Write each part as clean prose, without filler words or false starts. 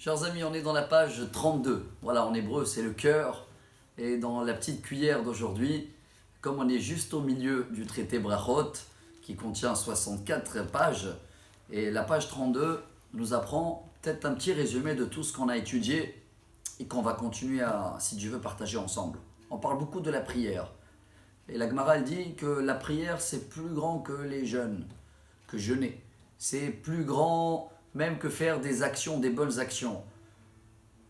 Chers amis, on est dans la page 32. Voilà, en hébreu, c'est le cœur. Et dans la petite cuillère d'aujourd'hui, comme on est juste au milieu du traité Brachot, qui contient 64 pages, et la page 32 nous apprend peut-être un petit résumé de tout ce qu'on a étudié et qu'on va continuer à, si Dieu veut, partager ensemble. On parle beaucoup de la prière. Et la Gemara, elle dit que la prière, c'est plus grand que les jeûnes, que jeûner. C'est plus grand même que faire des actions, des bonnes actions.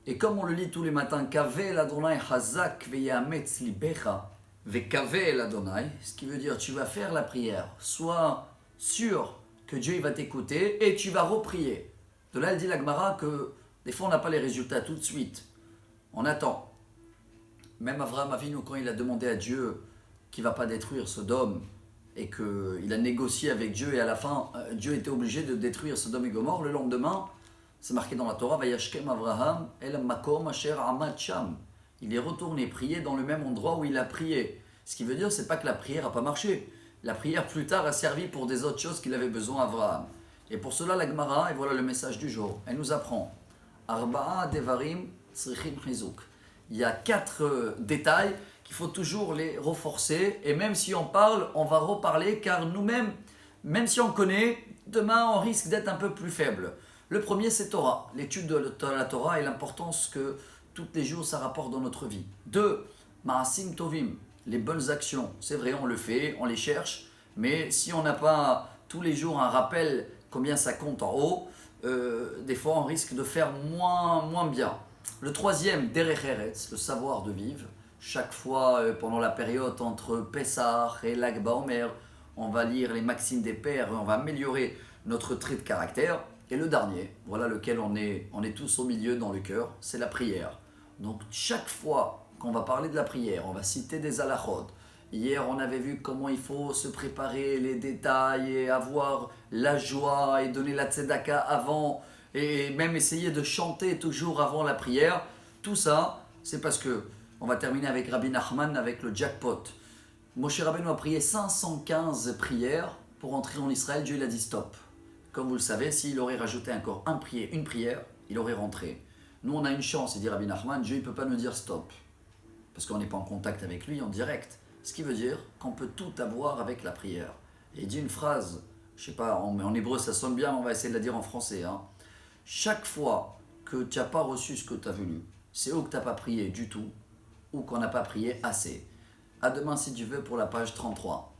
Et comme on le lit tous les matins, Kavel Adonai Hazak veyametz libecha vekavel Adonai, ce qui veut dire tu vas faire la prière, sois sûr que Dieu va t'écouter et tu vas reprier. De là, elle dit la Gemara que des fois on n'a pas les résultats tout de suite, on attend. Même Avraham Avinu, quand il a demandé à Dieu qu'il ne va pas détruire Sodome et qu'il a négocié avec Dieu et à la fin Dieu était obligé de détruire Sodome et Gomorrhe, le lendemain, c'est marqué dans la Torah, Vayashkem Avraham el makom asher amad sham. Il est retourné prier dans le même endroit où il a prié. Ce qui veut dire, c'est pas que la prière n'a pas marché. La prière plus tard a servi pour des autres choses qu'il avait besoin Avraham. Et pour cela, la Gemara, et voilà le message du jour, elle nous apprend Arba'a devarim tzrichim chizuk. Il y a 4 détails qu'il faut toujours les renforcer. Et même si on parle, on va reparler, car nous-mêmes, même si on connaît, demain on risque d'être un peu plus faible. Le premier, c'est Torah, l'étude de la Torah et l'importance que tous les jours ça rapporte dans notre vie. 2, Ma'asim Tovim, les bonnes actions. C'est vrai, on le fait, on les cherche, mais si on n'a pas tous les jours un rappel combien ça compte en haut, des fois on risque de faire moins bien. Le troisième, Derech Eretz, le savoir de vivre. Chaque fois, pendant la période entre Pessah et Lag BaOmer, on va lire les maximes des pères et on va améliorer notre trait de caractère. Et le dernier, voilà lequel on est tous au milieu dans le cœur, c'est la prière. Donc chaque fois qu'on va parler de la prière, on va citer des halachot. Hier, on avait vu comment il faut se préparer, les détails et avoir la joie et donner la tzedaka avant et même essayer de chanter toujours avant la prière. Tout ça, c'est parce que on va terminer avec Rabbi Nachman, avec le jackpot. Moshe Rabbeinu a prié 515 prières pour entrer en Israël. Dieu il a dit stop. Comme vous le savez, s'il aurait rajouté encore une prière, il aurait rentré. Nous, on a une chance, il dit Rabbi Nachman, Dieu ne peut pas nous dire stop. Parce qu'on n'est pas en contact avec lui en direct. Ce qui veut dire qu'on peut tout avoir avec la prière. Et il dit une phrase, je ne sais pas, en hébreu ça sonne bien, on va essayer de la dire en français. Chaque fois que tu n'as pas reçu ce que tu as voulu, c'est ou que tu n'as pas prié du tout, ou qu'on n'a pas prié assez. À demain si tu veux pour la page 33.